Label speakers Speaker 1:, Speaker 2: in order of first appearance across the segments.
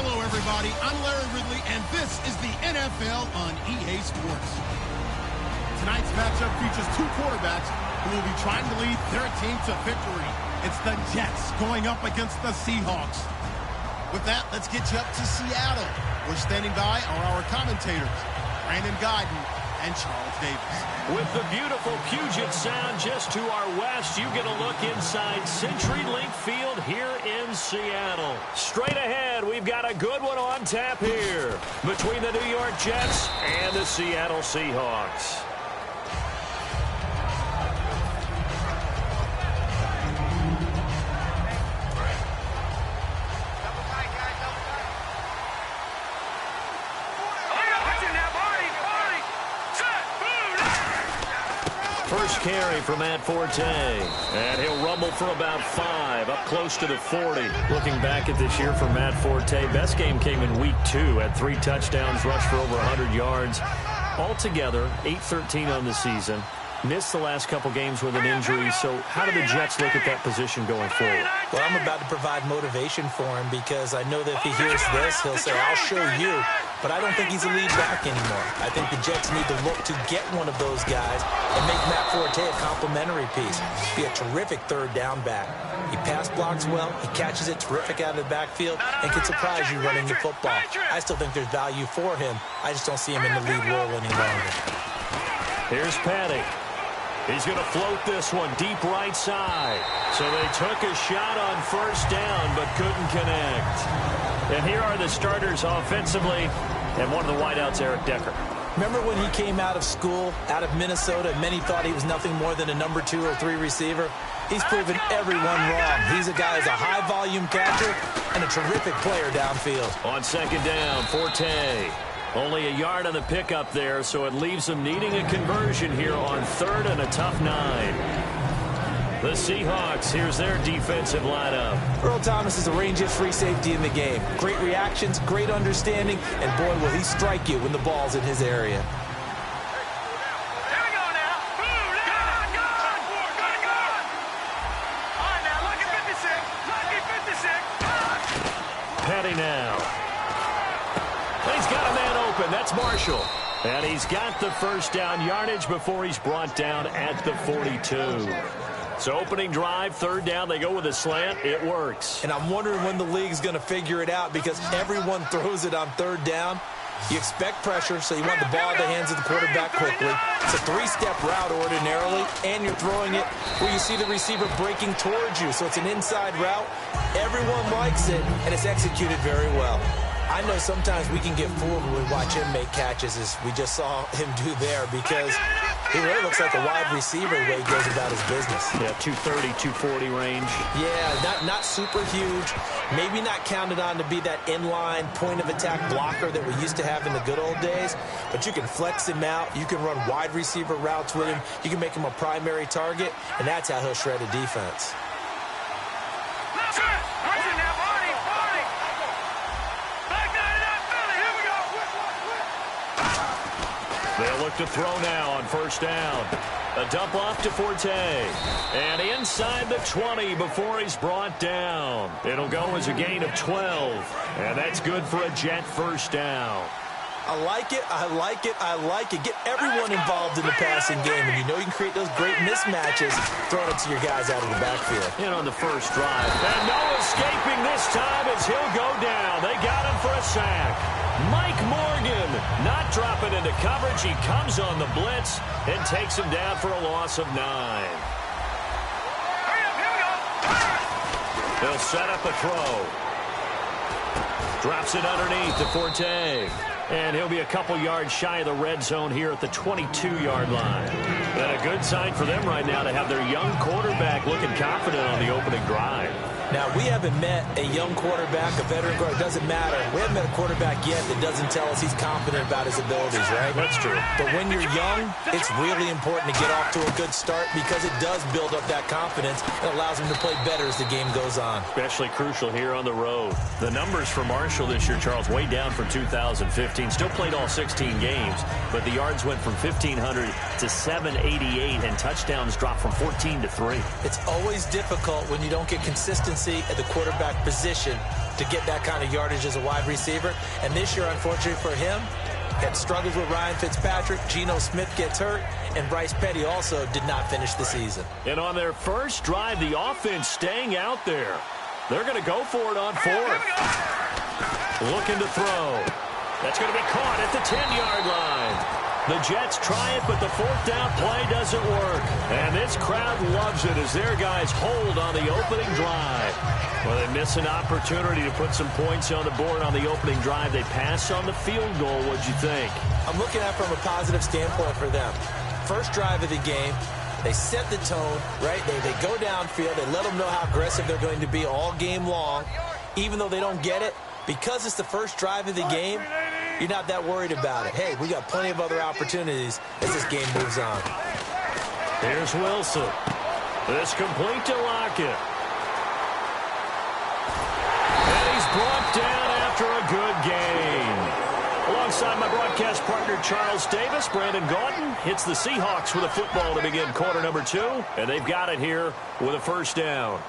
Speaker 1: Hello, everybody. I'm Larry Ridley, and this is the NFL on EA Sports. Tonight's matchup features two quarterbacks who will be trying to lead their team to victory. It's the Jets going up against the Seahawks. With that, let's get you up to Seattle. We're standing by are our commentators, Brandon Guyton and Charles Davis.
Speaker 2: With the beautiful Puget Sound just to our west, you get a look inside CenturyLink Field here in Seattle. Straight ahead, we've got a good one on tap here between the New York Jets and the Seattle Seahawks. First carry from Matt Forte, and he'll rumble for about 5, up close to the 40. Looking back at this year for Matt Forte, best game came in week 2, had 3 touchdowns, rushed for over 100 yards. Altogether, 8-13 on the season. Missed the last couple games with an injury, so how do the Jets look at that position going forward?
Speaker 3: Well, I'm about to provide motivation for him because I know that if he hears this, he'll say, I'll show you. But I don't think he's a lead back anymore. I think the Jets need to look to get one of those guys and make Matt Forte a complimentary piece. Be a terrific third down back. He pass blocks well, he catches it terrific out of the backfield, and can surprise you running the football. I still think there's value for him. I just don't see him in the lead role any longer.
Speaker 2: Here's Patty. He's going to float this one deep right side. So they took a shot on first down, but couldn't connect. And here are the starters offensively, and one of the wideouts, Eric Decker.
Speaker 3: Remember when he came out of school, out of Minnesota, and many thought he was nothing more than a number 2 or 3 receiver? He's proven everyone wrong. He's a guy who's a high-volume catcher and a terrific player downfield.
Speaker 2: On second down, Forte. Only a yard on the pickup there, so it leaves them needing a conversion here on third and a tough 9. The Seahawks, here's their defensive lineup.
Speaker 3: Earl Thomas is a range-hit free safety in the game. Great reactions, great understanding, and boy, will he strike you when the ball's in his area.
Speaker 2: Petty now. He's got a man open. That's Marshall. And he's got the first down yardage before he's brought down at the 42. So opening drive, third down, they go with a slant. It works.
Speaker 3: And I'm wondering when the league's going to figure it out because everyone throws it on third down. You expect pressure, so you want the ball in the hands of the quarterback quickly. It's a 3-step route ordinarily, and you're throwing it where you see the receiver breaking towards you. So it's an inside route. Everyone likes it, and it's executed very well. I know sometimes we can get fooled when we watch him make catches, as we just saw him do there, because he really looks like a wide receiver the way he goes about his business.
Speaker 2: Yeah, 230, 240 range.
Speaker 3: Yeah, not super huge. Maybe not counted on to be that inline point-of-attack blocker that we used to have in the good old days, but you can flex him out. You can run wide receiver routes with him. You can make him a primary target, and that's how he'll shred a defense.
Speaker 2: They'll look to throw now on first down. A dump off to Forte. And inside the 20 before he's brought down. It'll go as a gain of 12. And that's good for a Jet first down.
Speaker 3: I like it, I like it, I like it. Get everyone involved in the passing game, and you know you can create those great mismatches throwing it to your guys out of the backfield.
Speaker 2: And on the first drive. And no escaping this time as he'll go down. They got him for a sack. Mike Morgan not dropping into coverage. He comes on the blitz and takes him down for a loss of 9. They'll set up a throw. Drops it underneath to Forte. And he'll be a couple yards shy of the red zone here at the 22-yard line. And a good sign for them right now to have their young quarterback looking confident on the opening drive.
Speaker 3: Now, we haven't met a young quarterback, a veteran quarterback. It doesn't matter. We haven't met a quarterback yet that doesn't tell us he's confident about his abilities, right?
Speaker 2: That's true.
Speaker 3: But when you're young, it's really important to get off to a good start because it does build up that confidence and allows him to play better as the game goes on.
Speaker 2: Especially crucial here on the road. The numbers for Marshall this year, Charles, way down from 2015. Still played all 16 games, but the yards went from 1,500 to 788, and touchdowns dropped from 14 to 3.
Speaker 3: It's always difficult when you don't get consistency at the quarterback position to get that kind of yardage as a wide receiver. And this year, unfortunately for him, had struggles with Ryan Fitzpatrick. Geno Smith gets hurt, and Bryce Petty also did not finish the season.
Speaker 2: And on their first drive, the offense staying out there. They're going to go for it on fourth. Looking to throw. That's going to be caught at the 10-yard line. The Jets try it, but the fourth down play doesn't work. And this crowd loves it as their guys hold on the opening drive. Well, they miss an opportunity to put some points on the board on the opening drive. They pass on the field goal. What'd you think?
Speaker 3: I'm looking at it from a positive standpoint for them. First drive of the game, they set the tone, right? They go downfield. They let them know how aggressive they're going to be all game long. Even though they don't get it, because it's the first drive of the game, you're not that worried about it. Hey, we got plenty of other opportunities as this game moves on.
Speaker 2: Here's Wilson. This complete to Lockett. And he's brought down after a good game. Alongside my broadcast partner, Charles Davis, Brandon Gaudin hits the Seahawks with a football to begin quarter number 2. And they've got it here with a first down.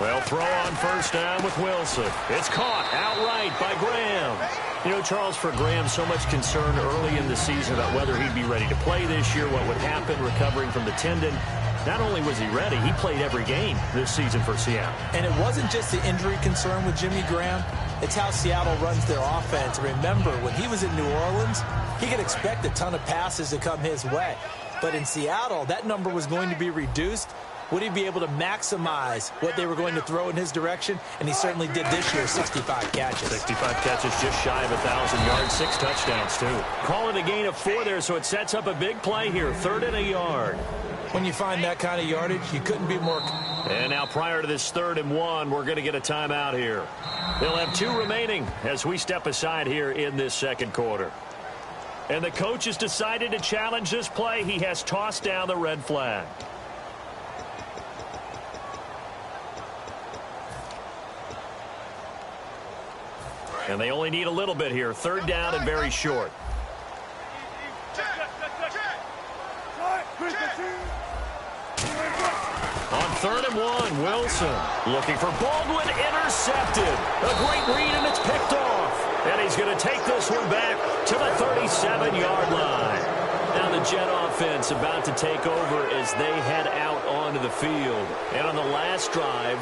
Speaker 2: Well, throw on first down with Wilson. It's caught outright by Graham. You know, Charles, for Graham, so much concern early in the season about whether he'd be ready to play this year, what would happen recovering from the tendon. Not only was he ready, he played every game this season for Seattle.
Speaker 3: And it wasn't just the injury concern with Jimmy Graham. It's how Seattle runs their offense. Remember, when he was in New Orleans, he could expect a ton of passes to come his way. But in Seattle, that number was going to be reduced. Would he be able to maximize what they were going to throw in his direction? And he certainly did this year, 65 catches.
Speaker 2: 65 catches, just shy of 1,000 yards, 6 touchdowns, too. Calling a gain of 4 there, so it sets up a big play here, 3rd and a yard.
Speaker 3: When you find that kind of yardage, you couldn't be more...
Speaker 2: And now prior to this 3rd and 1, we're going to get a timeout here. They'll have 2 remaining as we step aside here in this second quarter. And the coach has decided to challenge this play. He has tossed down the red flag. And they only need a little bit here. 3rd down and very short. On 3rd and 1, Wilson looking for Baldwin, intercepted. A great read, and it's picked off. And he's going to take this one back to the 37-yard line. Now the Jet offense about to take over as they head out onto the field. And on the last drive,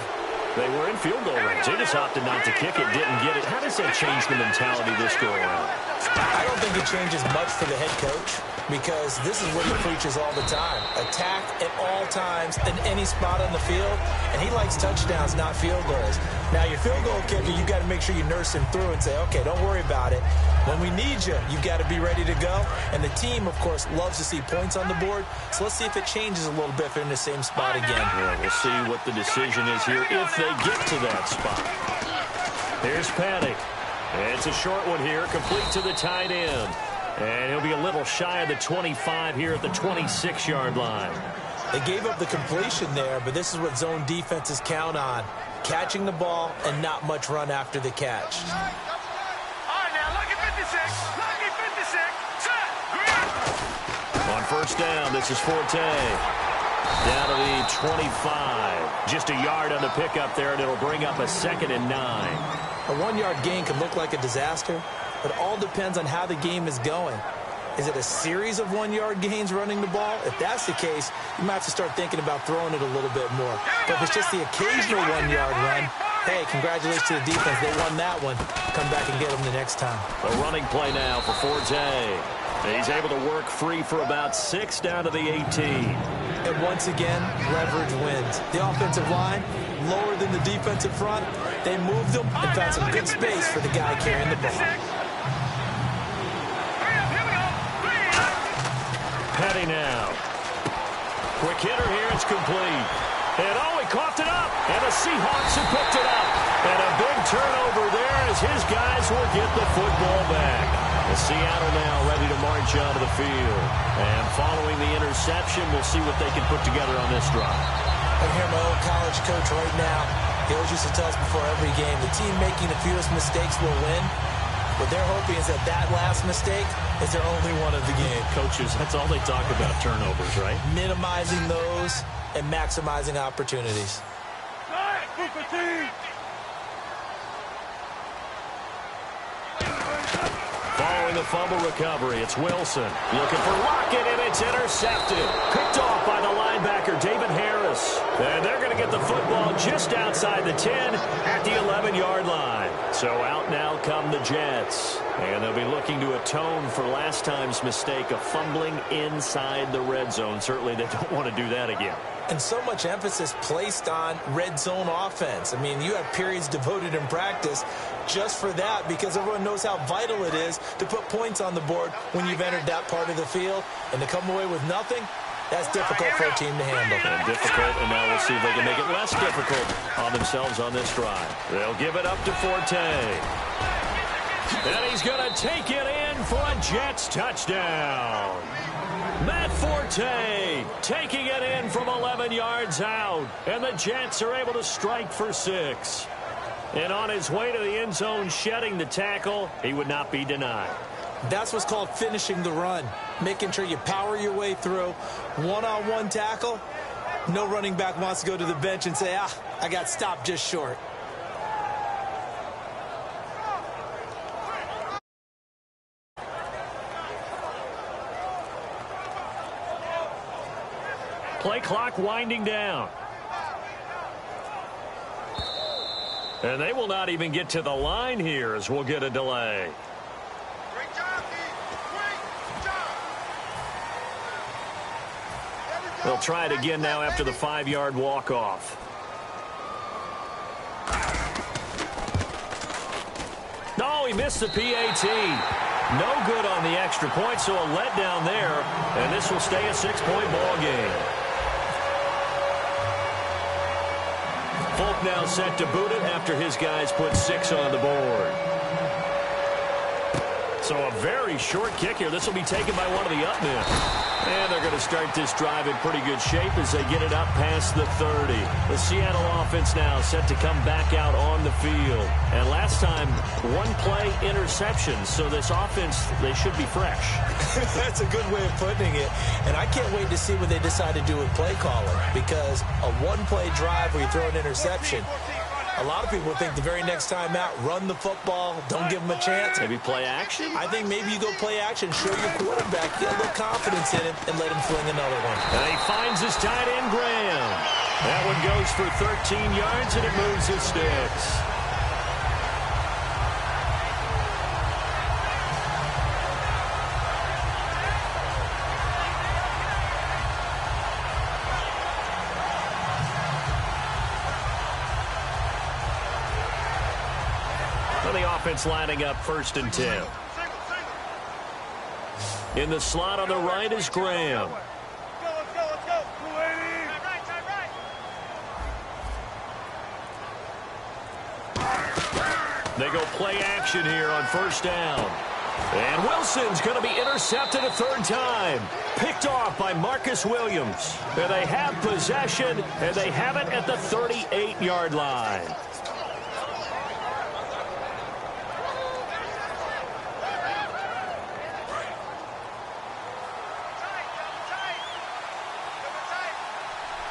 Speaker 2: they were in field goal range. They just opted not to kick it, didn't get it. How does that change the mentality this go around?
Speaker 3: I don't think it changes much for the head coach, because this is what he preaches all the time. Attack at all times in any spot on the field, and he likes touchdowns, not field goals. Now, your field goal kicker, you've got to make sure you nurse him through and say, okay, don't worry about it. When we need you, you've got to be ready to go. And the team, of course, loves to see points on the board. So let's see if it changes a little bit if they're in the same spot again.
Speaker 2: Yeah, we'll see what the decision is here if they get to that spot. Here's Paddock. It's a short one here, complete to the tight end. And he'll be a little shy of the 25 here at the 26-yard line.
Speaker 3: They gave up the completion there, but this is what zone defenses count on. Catching the ball and not much run after the catch.
Speaker 2: On first down, this is Forte. Down to the 25. Just a yard on the pickup there, and it'll bring up a 2nd and 9.
Speaker 3: A 1-yard gain can look like a disaster, but it all depends on how the game is going. Is it a series of 1-yard gains running the ball? If that's the case, you might have to start thinking about throwing it a little bit more. But if it's just the occasional 1-yard run, hey, congratulations to the defense. They won that one. Come back and get them the next time.
Speaker 2: A running play now for Forte. He's able to work free for about 6 down to the 18.
Speaker 3: And once again, leverage wins. The offensive line, lower than the defensive front. They moved them and found some good space for the guy carrying the ball.
Speaker 2: Petty now. Quick hitter here, it's complete. And oh, he coughed it up. And the Seahawks have picked it up. And a big turnover there as his guys will get the football back. And Seattle now ready to march onto the field. And following the interception, we'll see what they can put together on this drive.
Speaker 3: I hear my old college coach right now. He always used to tell us before every game, the team making the fewest mistakes will win. What they're hoping is that that last mistake is their only one of the game.
Speaker 2: Coaches, that's all they talk about, turnovers, right?
Speaker 3: Minimizing those and maximizing opportunities.
Speaker 2: Following the fumble recovery, it's Wilson. Looking for Lockett, and it's intercepted. Picked off by the linebacker, David Harris. And they're going to get the football just outside the 10 at the 11-yard line. So out now come the Jets. And they'll be looking to atone for last time's mistake of fumbling inside the red zone. Certainly they don't want to do that again.
Speaker 3: And so much emphasis placed on red zone offense. I mean, you have periods devoted in practice just for that because everyone knows how vital it is to put points on the board when you've entered that part of the field. And to come away with nothing, that's difficult for a team to handle.
Speaker 2: And difficult, and now we'll see if they can make it less difficult on themselves on this drive. They'll give it up to Forte. And he's going to take it in for a Jets touchdown. Matt Forte taking it in from 11 yards out. And the Jets are able to strike for 6. And on his way to the end zone, shedding the tackle, he would not be denied.
Speaker 3: That's what's called finishing the run. Making sure you power your way through. One-on-one tackle. No running back wants to go to the bench and say, I got stopped just short.
Speaker 2: Play clock winding down. And they will not even get to the line here as we'll get a delay.
Speaker 4: Great job, Great job.
Speaker 2: They'll try it again now after the 5-yard walk-off. No, he missed the PAT. No good on the extra point, so a letdown there. And this will stay a 6-point ball game. Folk now set to boot it after his guys put 6 on the board. So a very short kick here. This will be taken by one of the up men. And they're going to start this drive in pretty good shape as they get it up past the 30. The Seattle offense now set to come back out on the field. And last time, one play interception. So this offense, they should be fresh.
Speaker 3: That's a good way of putting it. And I can't wait to see what they decide to do with play calling. Because a one-play drive where you throw an interception, a lot of people think the very next time out, run the football, don't give them a chance.
Speaker 2: Maybe play action?
Speaker 3: I think maybe you go play action, show your quarterback, get a little confidence in it, and let him fling another one.
Speaker 2: And he finds his tight end, Graham. That one goes for 13 yards, and it moves his sticks. The offense lining up 1st and 10. In the slot on the right is Graham.
Speaker 4: Let's go.
Speaker 2: They go play action here on 1st down. And Wilson's going to be intercepted a 3rd time. Picked off by Marcus Williams. And they have possession, and they have it at the 38-yard line.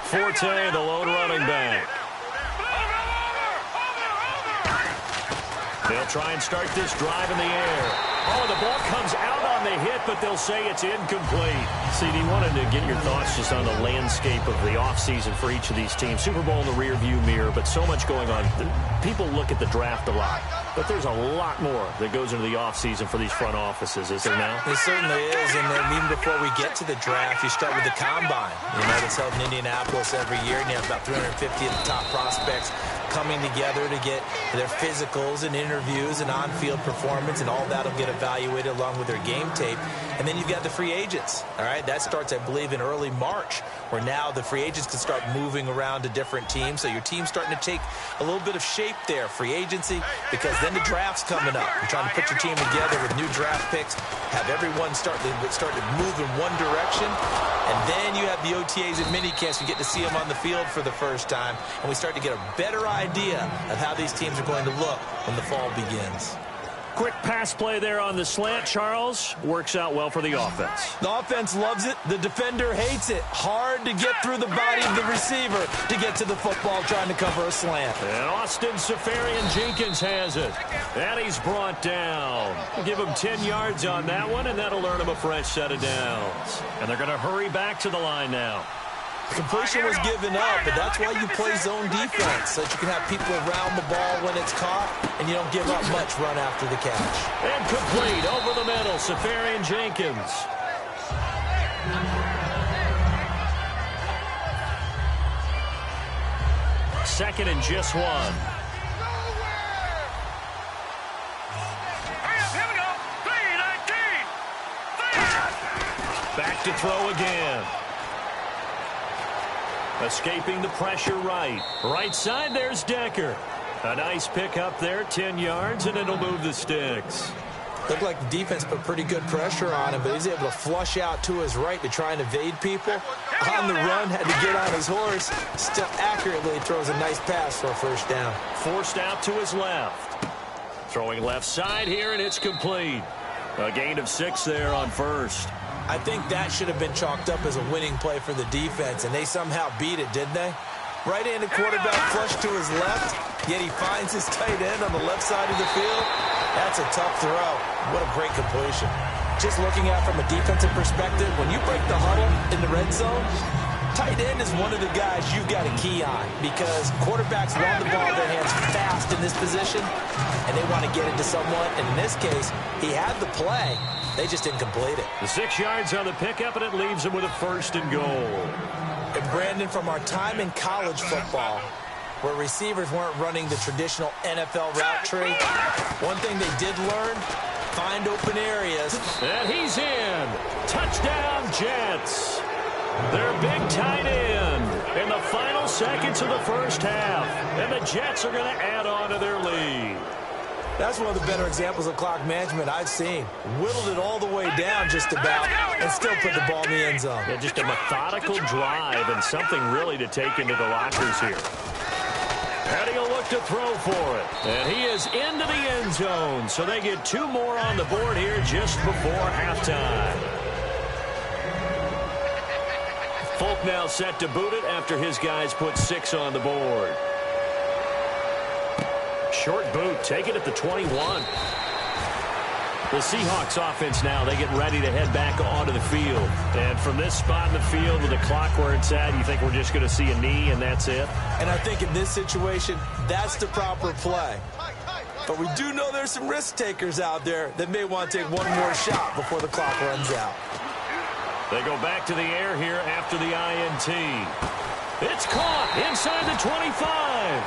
Speaker 2: Forte, the lone running back. They'll try and start this drive in the air. Oh, the ball comes out on the hit, but they'll say it's incomplete. CD, wanted to get your thoughts just on the landscape of the offseason for each of these teams. Super Bowl in the rearview mirror, but so much going on. People look at the draft a lot, but there's a lot more that goes into the offseason for these front offices, is there now?
Speaker 3: It certainly is, and then even before we get to the draft, you start with the combine. You know, that's held in Indianapolis every year, and you have about 350 of the top prospects coming together to get their physicals and interviews and on-field performance, and all that will get evaluated along with their game tape. And then you've got the free agents. All right, that starts, I believe, in early March, where now the free agents can start moving around to different teams. So your team's starting to take a little bit of shape there, free agency, because then the draft's coming up. You're trying to put your team together with new draft picks, have everyone start to move in one direction. And then you have the OTAs and minicamps. You get to see them on the field for the first time, and we start to get a better idea of how these teams are going to look when the fall begins.
Speaker 2: Quick pass play there on the slant, Charles. Works out well for the offense.
Speaker 3: The offense loves it. The defender hates it. Hard to get through the body of the receiver to get to the football trying to cover a slant.
Speaker 2: And Austin Safarian-Jenkins has it. And he's brought down. Give him 10 yards on that one, and that'll earn him a fresh set of downs. And they're going to hurry back to the line now.
Speaker 3: Completion was given up, but that's why you play zone defense, so that you can have people around the ball when it's caught, and you don't give up much run after the catch.
Speaker 2: And complete over the middle, Safarian-Jenkins. Second and just one.
Speaker 4: Here we go. 3-19.
Speaker 2: Back to throw again. Escaping the pressure right. Right side, there's Decker. A nice pick up there, 10 yards, and it'll move the sticks.
Speaker 3: Looked like the defense put pretty good pressure on him, but he's able to flush out to his right to try and evade people. On the run, had to get on his horse. Still accurately throws a nice pass for a first down.
Speaker 2: Forced out to his left. Throwing left side here, and it's complete. A gain of 6 there on first.
Speaker 3: I think that should have been chalked up as a winning play for the defense, and they somehow beat it, didn't they? Right-handed quarterback flush to his left, yet he finds his tight end on the left side of the field. That's a tough throw. What a great completion. Just looking at it from a defensive perspective, when you break the huddle in the red zone, tight end is one of the guys you've got to key on because quarterbacks want the ball in their hands fast in this position, and they want to get it to someone. And in this case, he had the play. They just didn't complete it.
Speaker 2: The 6 yards on the pickup, and it leaves him with a first and goal.
Speaker 3: And Brandon, from our time in college football, where receivers weren't running the traditional NFL route tree, one thing they did learn, find open areas.
Speaker 2: And he's in. Touchdown, Jets. Their big tight end in the final seconds of the first half. And the Jets are going to add on to their lead.
Speaker 3: That's one of the better examples of clock management I've seen. Whittled it all the way down just about and still put the ball in the end zone.
Speaker 2: Yeah, just a methodical drive and something really to take into the lockers here. And he'll look to throw for it. And he is into the end zone. So they get 2 more on the board here just before halftime. Folk now set to boot it after his guys put 6 on the board. Short boot, take it at the 21. The Seahawks offense now, they get ready to head back onto the field. And from this spot in the field with the clock where it's at, you think we're just going to see a knee and that's it?
Speaker 3: And I think in this situation, that's the proper play. But we do know there's some risk takers out there that may want to take one more shot before the clock runs out.
Speaker 2: They go back to the air here after the INT. It's caught inside the 25.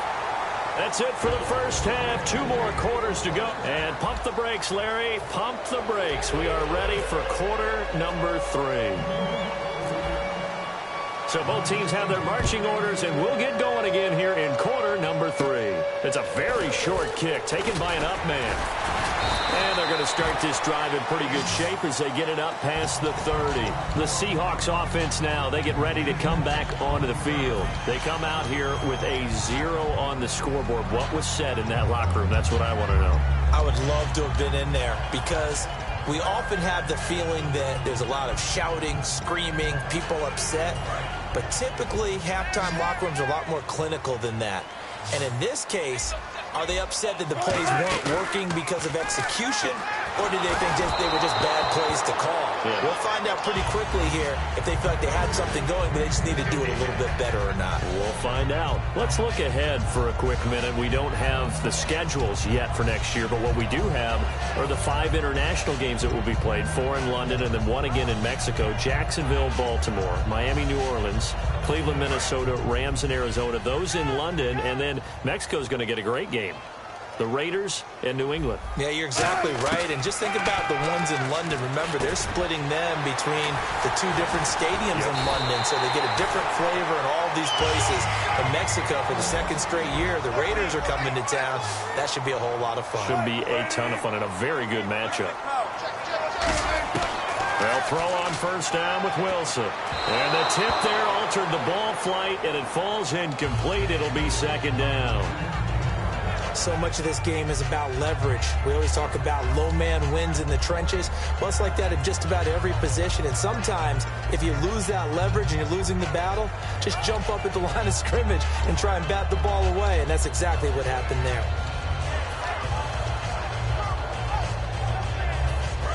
Speaker 2: That's it for the first half. 2 more quarters to go. And pump the brakes, Larry. Pump the brakes. We are ready for quarter number 3. So both teams have their marching orders, and we'll get going again here in quarter number 3. It's a very short kick taken by an up man. And they're going to start this drive in pretty good shape as they get it up past the 30. The Seahawks offense now, they get ready to come back onto the field. They come out here with a 0 on the scoreboard. What was said in that locker room? That's what I want to know.
Speaker 3: I would love to have been in there because we often have the feeling that there's a lot of shouting, screaming, people upset. But typically, halftime locker rooms are a lot more clinical than that. And in this case, are they upset that the plays weren't working because of execution, or did they think they were just bad plays to call? Yeah. We'll find out pretty quickly here if they feel like they had something going, but they just need to do it a little bit better or not.
Speaker 2: We'll find out. Let's look ahead for a quick minute. We don't have the schedules yet for next year, but what we do have are the 5 international games that will be played, 4 in London and then 1 again in Mexico, Jacksonville, Baltimore, Miami, New Orleans, Cleveland, Minnesota, Rams, and Arizona. Those in London, and then Mexico's going to get a great game. The Raiders and New England.
Speaker 3: Yeah, you're exactly right. And just think about the ones in London. Remember, they're splitting them between the 2 different stadiums in London, so they get a different flavor in all these places. In Mexico, for the 2nd straight year, the Raiders are coming to town. That should be a whole lot of fun.
Speaker 2: Should be a ton of fun and a very good matchup. Well, They'll throw on first down with Wilson. And the tip there altered the ball flight, and it falls incomplete. It'll be second down.
Speaker 3: So much of this game is about leverage. We always talk about low man wins in the trenches. Well, it's like that in just about every position. And sometimes, if you lose that leverage and you're losing the battle, just jump up at the line of scrimmage and try and bat the ball away. And that's exactly what happened there.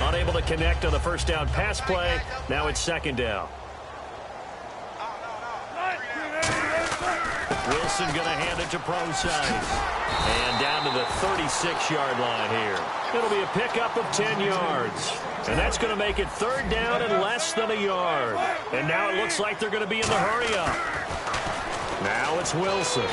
Speaker 2: Unable to connect on the first down pass play. Now it's second down. Wilson going to hand it to Procise. And down to the 36-yard line here. It'll be a pickup of 10 yards. And that's going to make it third down and less than a yard. And now it looks like they're going to be in the hurry-up. Now it's Wilson.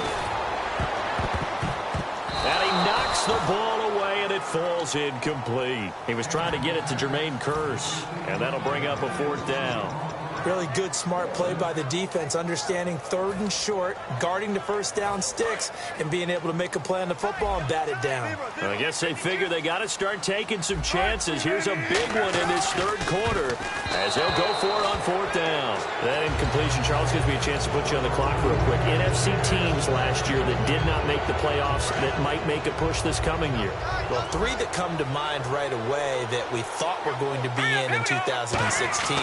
Speaker 2: And he knocks the ball away, and it falls incomplete. He was trying to get it to Jermaine Kearse. And that'll bring up a fourth down.
Speaker 3: Really good, smart play by the defense, understanding third and short, guarding the first down sticks, and being able to make a play on the football and bat it down.
Speaker 2: I guess they figure they got to start taking some chances. Here's a big one in this third quarter as they'll go for it on fourth down. That incompletion, Charles, gives me a chance to put you on the clock real quick. NFC teams last year that did not make the playoffs that might make a push this coming year.
Speaker 3: Well, three that come to mind right away that we thought were going to be in 2016.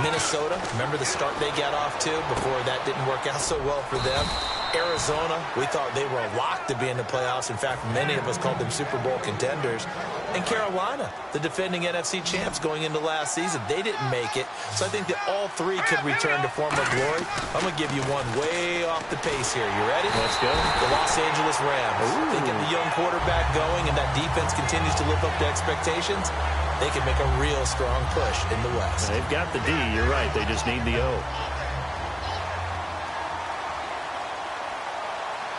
Speaker 3: Minnesota, remember the start they got off to before that didn't work out so well for them. Arizona, we thought they were locked to be in the playoffs. In fact, many of us called them Super Bowl contenders. And Carolina, the defending NFC champs going into last season, they didn't make it. So I think that all three could return to former glory. I'm going to give you one way off the pace here. You ready?
Speaker 2: Let's go.
Speaker 3: The Los Angeles Rams.
Speaker 2: Ooh.
Speaker 3: They get the young quarterback going, and that defense continues to live up to expectations. They can make a real strong push in the West.
Speaker 2: They've got the D. You're right. They just need the O.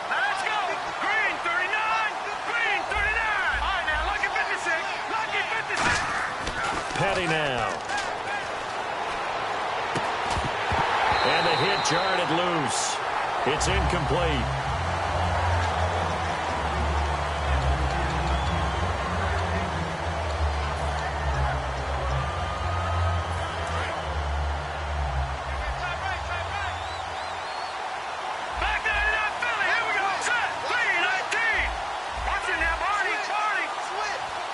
Speaker 4: Let's go. Green 39. Green 39. All right, now, lucky 56. Lucky 56.
Speaker 2: Petty now. And the hit jarred it loose. It's incomplete.
Speaker 4: Back to the Philly. Here we go. Set. 319. Watch it now, Barney.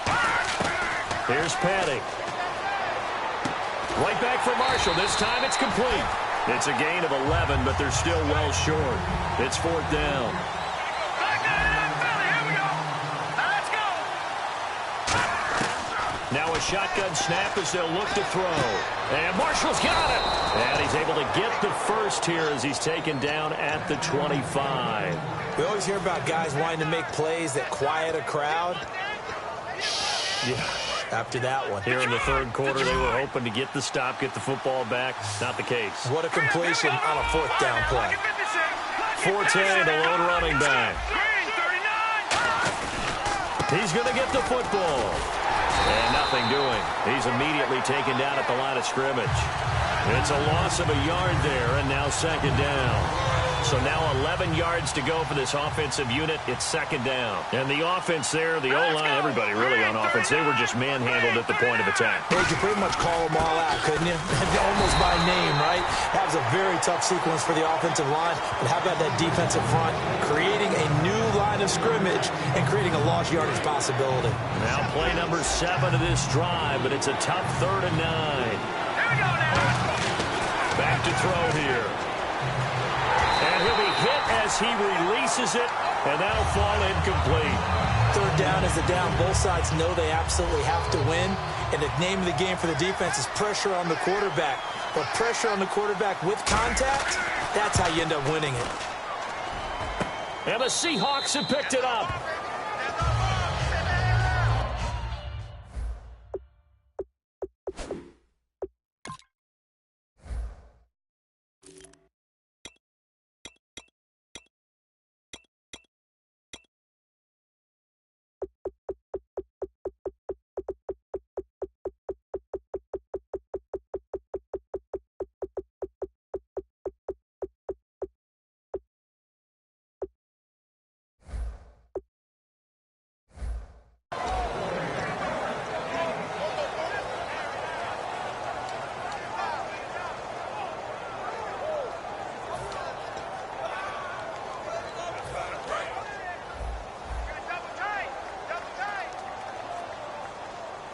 Speaker 4: Barney.
Speaker 2: Here's Petty. Right back for Marshall. This time it's complete. It's a gain of 11, but they're still well short. It's fourth down.
Speaker 4: Back to the Philly. Here we go. Let's go.
Speaker 2: Now a shotgun snap as they'll look to throw. And Marshall's got it. And he's able to get the first here as he's taken down at the 25.
Speaker 3: We always hear about guys wanting to make plays that quiet a crowd.
Speaker 2: Yeah.
Speaker 3: After that one.
Speaker 2: Here in the third quarter, they were hoping to get the stop, get the football back. Not the case.
Speaker 3: What a completion on a fourth down play.
Speaker 2: Forte, the lone running back.
Speaker 4: Green 39.
Speaker 2: He's going to get the football. And nothing doing. He's immediately taken down at the line of scrimmage. It's a loss of a yard there, and now second down. So now 11 yards to go for this offensive unit. It's second down. And the offense there, the O-line, everybody really on offense, they were just manhandled at the point of attack.
Speaker 3: Hey, you could pretty much call them all out, couldn't you? Almost by name, right? That was a very tough sequence for the offensive line. But how about that defensive front? Creating a new line of scrimmage and creating a lost yardage possibility.
Speaker 2: Now play number 7 of this drive, but it's a tough 3rd and 9.
Speaker 4: Here we go now.
Speaker 2: Back to throw here. And he'll be hit as he releases it, and that'll fall incomplete.
Speaker 3: Third down is the down. Both sides know they absolutely have to win. And the name of the game for the defense is pressure on the quarterback. But pressure on the quarterback with contact, that's how you end up winning it.
Speaker 2: And the Seahawks have picked it up.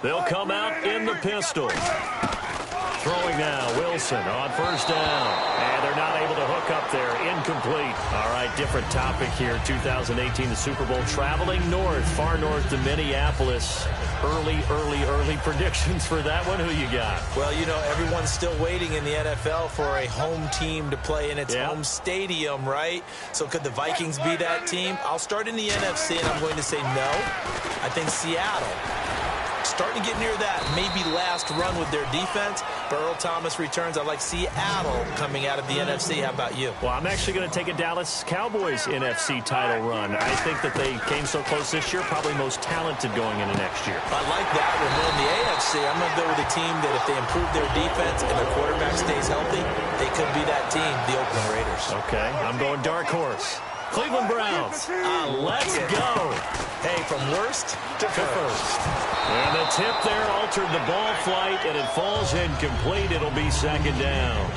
Speaker 2: They'll come out in the pistol. Throwing now, Wilson on first down. And they're not able to hook up there. Incomplete. All right, different topic here. 2018, the Super Bowl. Traveling north, far north to Minneapolis. Early predictions for that one. Who you got?
Speaker 3: Well, you know, everyone's still waiting in the NFL for a home team to play in its home stadium, right? So could the Vikings be that team? I'll start in the NFC, and I'm going to say no. I think Seattle. Starting to get near that maybe last run with their defense. But Earl Thomas returns. I like Seattle coming out of the NFC. How about you?
Speaker 2: Well, I'm actually going to take a Dallas Cowboys NFC title run. I think that they came so close this year, probably most talented going into next year.
Speaker 3: I like that one. Then the AFC, I'm going to go with a team that if they improve their defense and their quarterback stays healthy, they could be that team, the Oakland Raiders.
Speaker 2: Okay, I'm going dark horse. Cleveland Browns. Let's go.
Speaker 3: Hey, from worst to first.
Speaker 2: And the tip there altered the ball flight, and it falls incomplete. It'll be second down.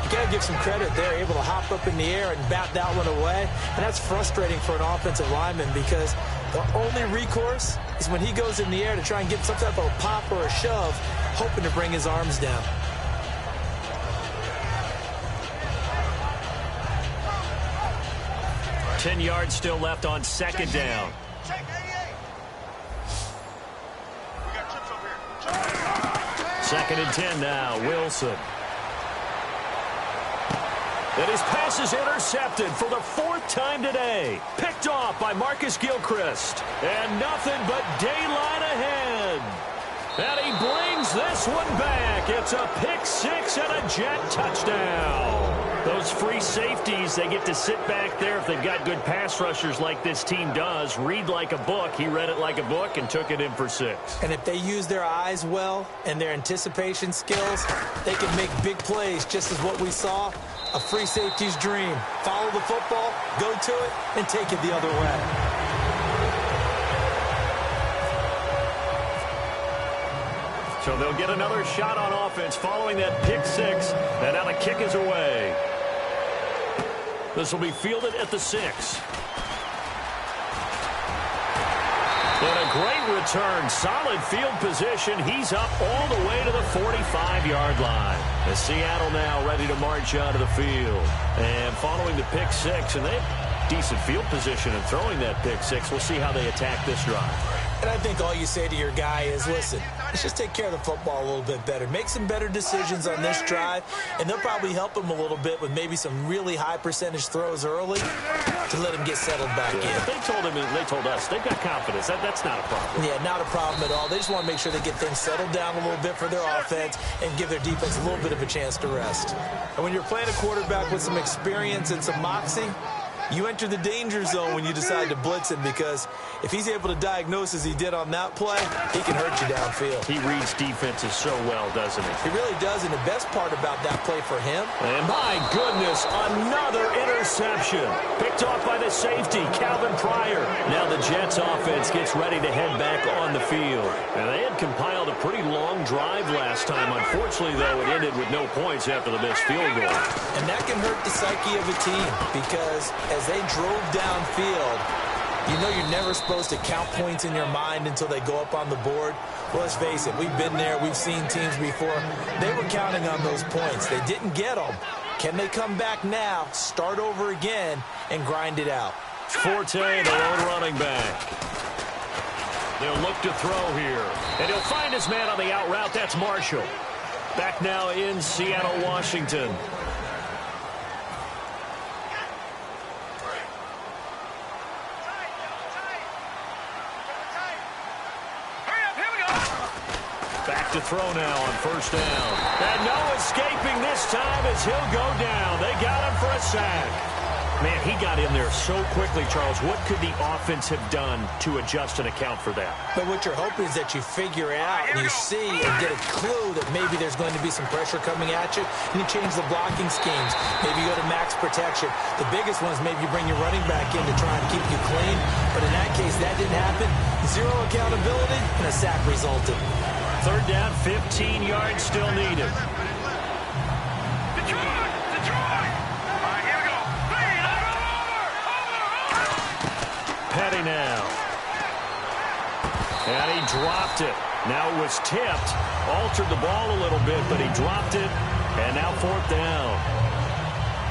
Speaker 3: You got to give some credit there, able to hop up in the air and bat that one away. And that's frustrating for an offensive lineman because the only recourse is when he goes in the air to try and get some type of a pop or a shove, hoping to bring his arms down.
Speaker 2: Ten yards still left on second down. Second and 10 now. Wilson. And his pass is intercepted for the fourth time today. Picked off by Marcus Gilchrist. And nothing but daylight ahead. And he brings this one back. It's a pick six and a Jet touchdown. Those free safeties, they get to sit back there if they've got good pass rushers like this team does. Read like a book. He read it like a book and took it in for six.
Speaker 3: And if they use their eyes well and their anticipation skills, they can make big plays, just as what we saw, a free safety's dream. Follow the football, go to it, and take it the other way.
Speaker 2: So they'll get another shot on offense following that pick six. And now the kick is away. This will be fielded at the 6. And a great return. Solid field position. He's up all the way to the 45-yard line. As Seattle now ready to march out of the field. And following the pick six, and they have decent field position and throwing that pick six. We'll see how they attack this drive.
Speaker 3: And I think all you say to your guy is, listen, let's just take care of the football a little bit better. Make some better decisions on this drive, and they'll probably help him a little bit with maybe some really high percentage throws early to let him get settled back in.
Speaker 2: But they told him, and they told us, they've got confidence. That's not a problem.
Speaker 3: Yeah, not a problem at all. They just want to make sure they get things settled down a little bit for their offense and give their defense a little bit of a chance to rest. And when you're playing a quarterback with some experience and some moxie, you enter the danger zone when you decide to blitz him, because if he's able to diagnose as he did on that play, he can hurt you downfield.
Speaker 2: He reads defenses so well, doesn't he?
Speaker 3: He really does, and the best part about that play for him.
Speaker 2: And my goodness, another interception. Picked off by the safety, Calvin Pryor. Now the Jets offense gets ready to head back on the field. And they had compiled a pretty long drive last time. Unfortunately, though, it ended with no points after the missed field goal.
Speaker 3: And that can hurt the psyche of a team, because as they drove downfield, you know you're never supposed to count points in your mind until they go up on the board. Well, let's face it, we've been there. We've seen teams before. They were counting on those points. They didn't get them. Can they come back now, start over again, and grind it out?
Speaker 2: Forte, the lone running back. They'll look to throw here. And he'll find his man on the out route. That's Marshall. Back now in Seattle, Washington. Back to throw now on first down. And no escaping this time as he'll go down. They got him for a sack. Man, he got in there so quickly, Charles. What could the offense have done to adjust and account for that?
Speaker 3: But what you're hoping is that you figure out and you see and get a clue that maybe there's going to be some pressure coming at you, and you change the blocking schemes. Maybe you go to max protection. The biggest one is maybe you bring your running back in to try and keep you clean. But in that case, that didn't happen. Zero accountability, and a sack resulted.
Speaker 2: Third down, 15 yards still needed. Petty now. And he dropped it. Now it was tipped, altered the ball a little bit, but he dropped it, and now 4th down.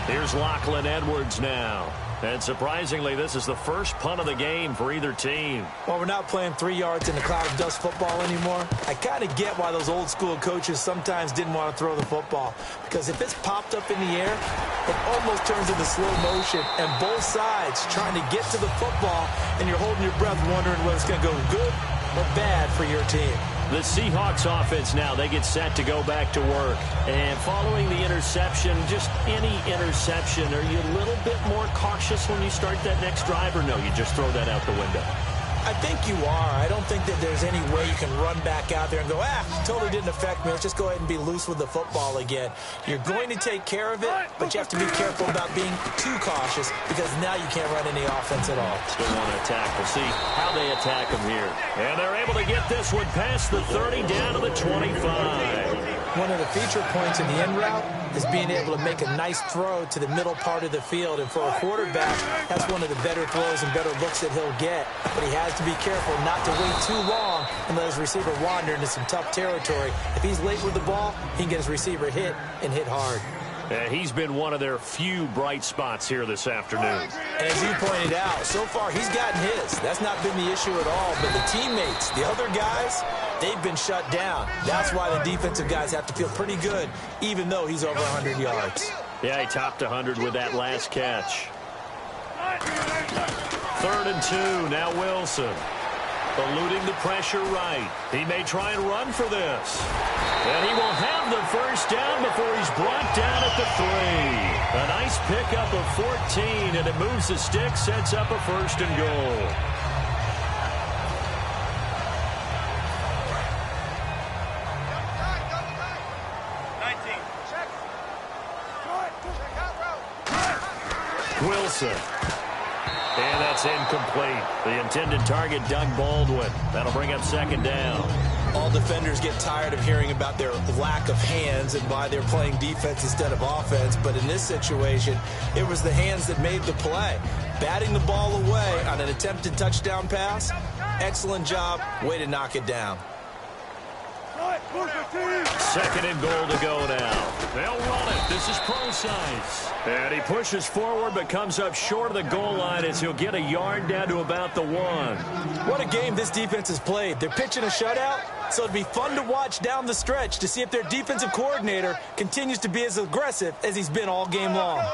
Speaker 2: Here's Lachlan Edwards now. And surprisingly, this is the first punt of the game for either team.
Speaker 3: Well, we're not playing 3 yards in the cloud of dust football anymore. I kind of get why those old school coaches sometimes didn't want to throw the football. Because if it's popped up in the air, it almost turns into slow motion. And both sides trying to get to the football, and you're holding your breath wondering whether it's going to go good or bad for your team.
Speaker 2: The Seahawks offense now, they get set to go back to work. And following the interception, just any interception, are you a little bit more cautious when you start that next drive, or no, you just throw that out the window?
Speaker 3: I think you are. I don't think that there's any way you can run back out there and go, totally didn't affect me. Let's just go ahead and be loose with the football again. You're going to take care of it, but you have to be careful about being too cautious because now you can't run any offense at all.
Speaker 2: Still want to attack. We'll see how they attack them here. And they're able to get this one past the 30 down to the 25.
Speaker 3: One of the feature points in the end route is being able to make a nice throw to the middle part of the field. And for a quarterback, that's one of the better throws and better looks that he'll get. But he has to be careful not to wait too long and let his receiver wander into some tough territory. If he's late with the ball, he can get his receiver hit and hit hard.
Speaker 2: He's been one of their few bright spots here this afternoon.
Speaker 3: And as you pointed out, so far he's gotten his. That's not been the issue at all. But the teammates, the other guys, they've been shut down. That's why the defensive guys have to feel pretty good, even though he's over 100 yards.
Speaker 2: Yeah, he topped 100 with that last catch. 3rd and 2, now Wilson. Eluding the pressure right. He may try and run for this. And he will have the first down before he's brought down at the 3. A nice pickup of 14, and it moves the stick, sets up a 1st and goal. Wilson. And that's incomplete. The intended target, Doug Baldwin. That'll bring up 2nd down.
Speaker 3: All defenders get tired of hearing about their lack of hands and why they're playing defense instead of offense. But in this situation, it was the hands that made the play. Batting the ball away on an attempted touchdown pass. Excellent job. Way to knock it down.
Speaker 2: 2nd and goal to go now. They'll run it. This is Procise. And he pushes forward but comes up short of the goal line as he'll get a yard down to about the 1.
Speaker 3: What a game this defense has played. They're pitching a shutout, so it'd be fun to watch down the stretch to see if their defensive coordinator continues to be as aggressive as he's been all game long.
Speaker 2: On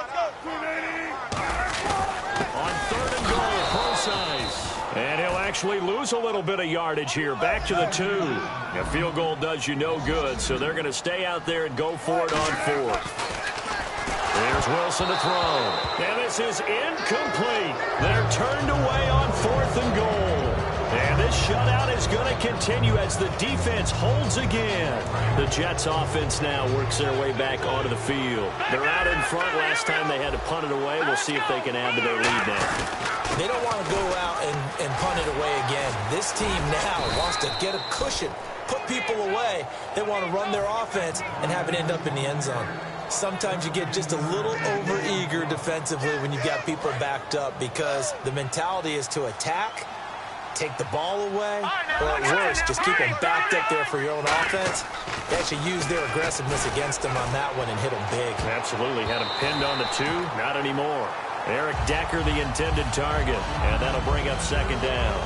Speaker 2: 3rd and goal, Procise. And he'll actually lose a little bit of yardage here. Back to the 2. A field goal does you no good, so they're going to stay out there and go for it on 4th. There's Wilson to throw. And this is incomplete. They're turned away on 4th and goal. And this shutout is going to continue as the defense holds again. The Jets offense now works their way back onto the field. They're out in front. Last time they had to punt it away. We'll see if they can add to their lead now.
Speaker 3: They don't want to go out and punt it away again. This team now wants to get a cushion, put people away. They want to run their offense and have it end up in the end zone. Sometimes you get just a little over-eager defensively when you've got people backed up because the mentality is to attack, take the ball away, or at worst, just keep them backed up there for your own offense. They actually use their aggressiveness against them on that one and hit them big.
Speaker 2: Absolutely. Had him pinned on the 2. Not anymore. Eric Decker, the intended target, and that'll bring up 2nd down.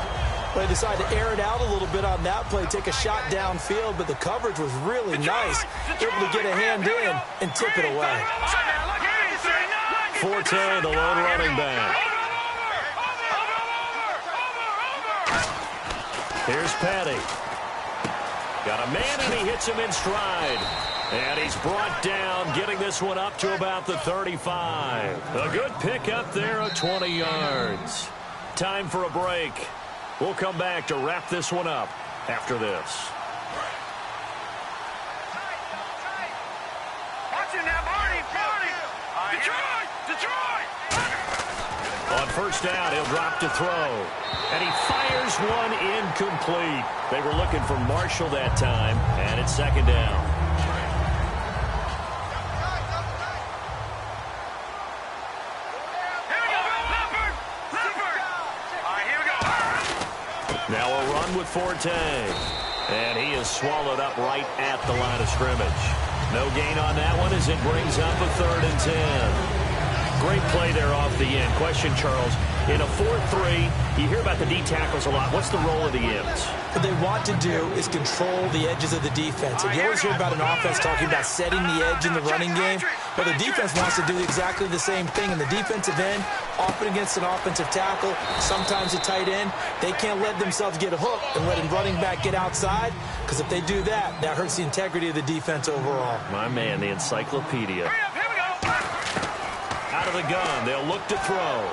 Speaker 3: They decided to air it out a little bit on that play, take a shot downfield, but the coverage was really nice. Able to get a hand in and tip it away.
Speaker 2: Forte, the lone running back. Here's Petty. Got a man, and he hits him in stride. And he's brought down, getting this one up to about the 35. A good pickup there of 20 yards. Time for a break. We'll come back to wrap this one up after this.
Speaker 4: Watch it now, Barney! Detroit!
Speaker 2: On 1st down, he'll drop to throw. And he fires one incomplete. They were looking for Marshall that time, and it's 2nd down. Now a run with Forte. And he is swallowed up right at the line of scrimmage. No gain on that one as it brings up a 3rd and 10. Great play there off the end. Question, Charles, in a 4-3, you hear about the D tackles a lot. What's the role of the ends?
Speaker 3: What they want to do is control the edges of the defense. And you always hear about an offense talking about setting the edge in the running game. Well, the defense wants to do exactly the same thing. In the defensive end, often against an offensive tackle, sometimes a tight end, they can't let themselves get hooked and let a running back get outside, because if they do that, that hurts the integrity of the defense overall.
Speaker 2: My man, the encyclopedia.
Speaker 4: Hurry up, here we go.
Speaker 2: Out of the gun, they'll look to throw.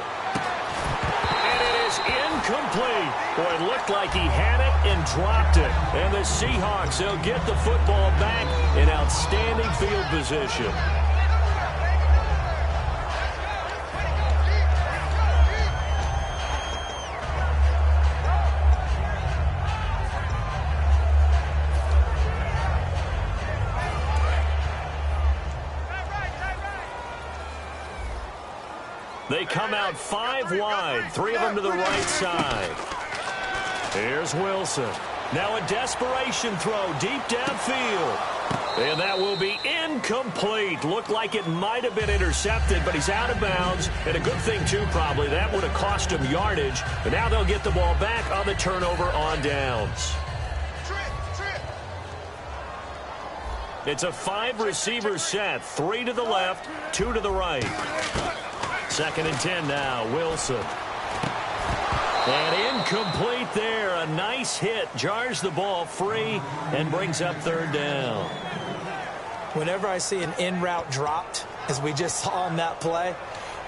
Speaker 2: And it is incomplete. Boy, it looked like he had it and dropped it. And the Seahawks, they'll get the football back in outstanding field position. They come out 5 wide, 3 of them to the right side. Here's Wilson. Now a desperation throw deep downfield. And that will be incomplete. Looked like it might have been intercepted, but he's out of bounds. And a good thing, too, probably. That would have cost him yardage. But now they'll get the ball back on the turnover on downs. It's a 5-receiver set. 3 to the left, 2 to the right. 2nd and 10 now, Wilson. And incomplete there. A nice hit. Jars the ball free and brings up 3rd down.
Speaker 3: Whenever I see an in-route dropped, as we just saw on that play,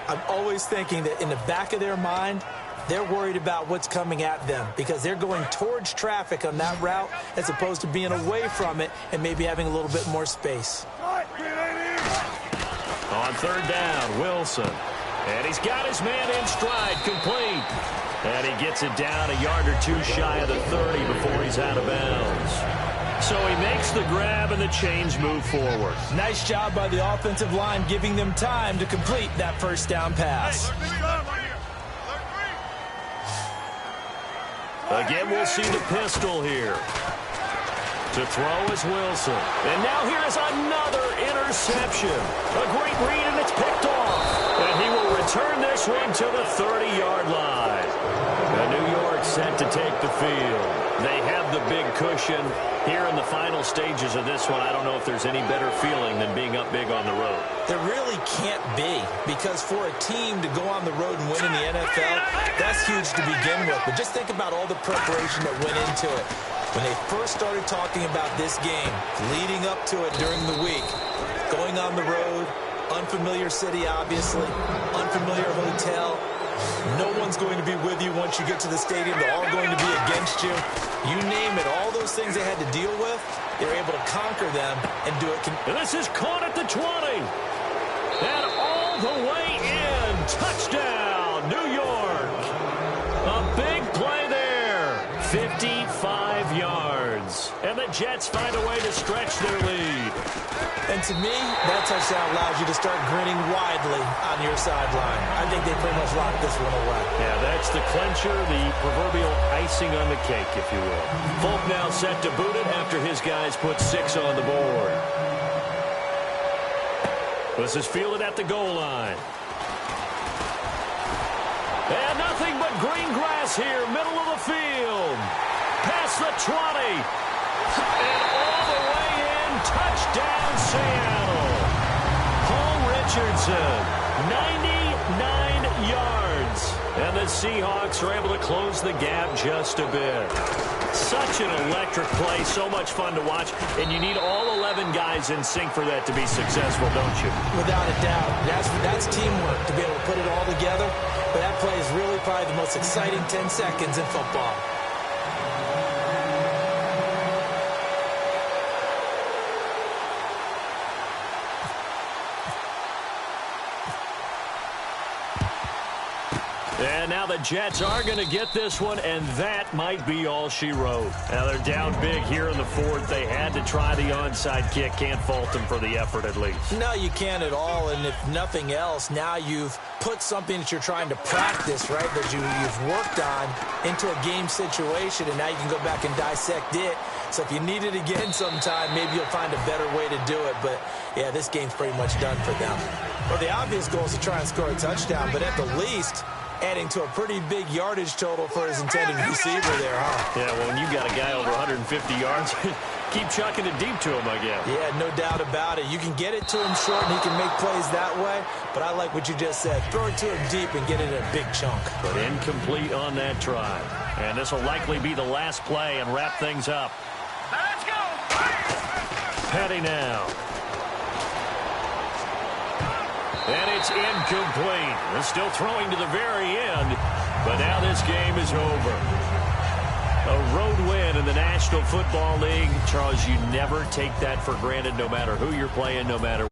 Speaker 3: I'm always thinking that in the back of their mind, they're worried about what's coming at them because they're going towards traffic on that route as opposed to being away from it and maybe having a little bit more space.
Speaker 2: On 3rd down, Wilson. And he's got his man in stride, complete. And he gets it down a yard or 2 shy of the 30 before he's out of bounds. So he makes the grab and the chains move forward.
Speaker 3: Nice job by the offensive line giving them time to complete that 1st down pass.
Speaker 2: Again, we'll see the pistol here. To throw is Wilson. And now here is another interception. A great read, and it's picked off. And he will return this one to the 30-yard line. And New York set to take the field. They have the big cushion. Here in the final stages of this one, I don't know if there's any better feeling than being up big on the road.
Speaker 3: There really can't be, because for a team to go on the road and win in the NFL, that's huge to begin with. But just think about all the preparation that went into it. When they first started talking about this game, leading up to it during the week, going on the road, unfamiliar city, obviously, unfamiliar hotel. No one's going to be with you once you get to the stadium. They're all going to be against you. You name it, all those things they had to deal with, they were able to conquer them and do it.
Speaker 2: And this is caught at the 20. And all the way in. Touchdown, New York. A big play there. 55 yards. And the Jets find a way to stretch their lead.
Speaker 3: And to me, that touchdown allows you to start grinning widely on your sideline. I think they pretty much locked this one away. Yeah,
Speaker 2: that's the clincher, the proverbial icing on the cake, if you will. Folk now set to boot it after his guys put 6 on the board. This is fielded at the goal line. And nothing but green grass here, middle of the field. Past the 20. And all the way in, touchdown Seattle. Paul Richardson, 99 yards. And the Seahawks are able to close the gap just a bit. Such an electric play, so much fun to watch. And you need all 11 guys in sync for that to be successful, don't you?
Speaker 3: Without a doubt. That's teamwork to be able to put it all together. But that play is really probably the most exciting 10 seconds in football.
Speaker 2: And now the Jets are going to get this one, and that might be all she wrote. Now they're down big here in the fourth. They had to try the onside kick. Can't fault them for the effort at least.
Speaker 3: No, you can't at all. And if nothing else, now you've put something that you're trying to practice, right, that you've worked on into a game situation, and now you can go back and dissect it. So if you need it again sometime, maybe you'll find a better way to do it. But, yeah, this game's pretty much done for them. Well, the obvious goal is to try and score a touchdown, but at the least, adding to a pretty big yardage total for his intended receiver there, huh?
Speaker 2: Yeah, well, when you got a guy over 150 yards, keep chucking it deep to him, I guess.
Speaker 3: Yeah, no doubt about it. You can get it to him short, and he can make plays that way. But I like what you just said. Throw it to him deep and get it in a big chunk.
Speaker 2: But incomplete on that try. And this will likely be the last play and wrap things up.
Speaker 4: Let's go.
Speaker 2: Petty now. And it's incomplete. They're still throwing to the very end, but now this game is over. A road win in the National Football League. Charles, you never take that for granted, no matter who you're playing, no matter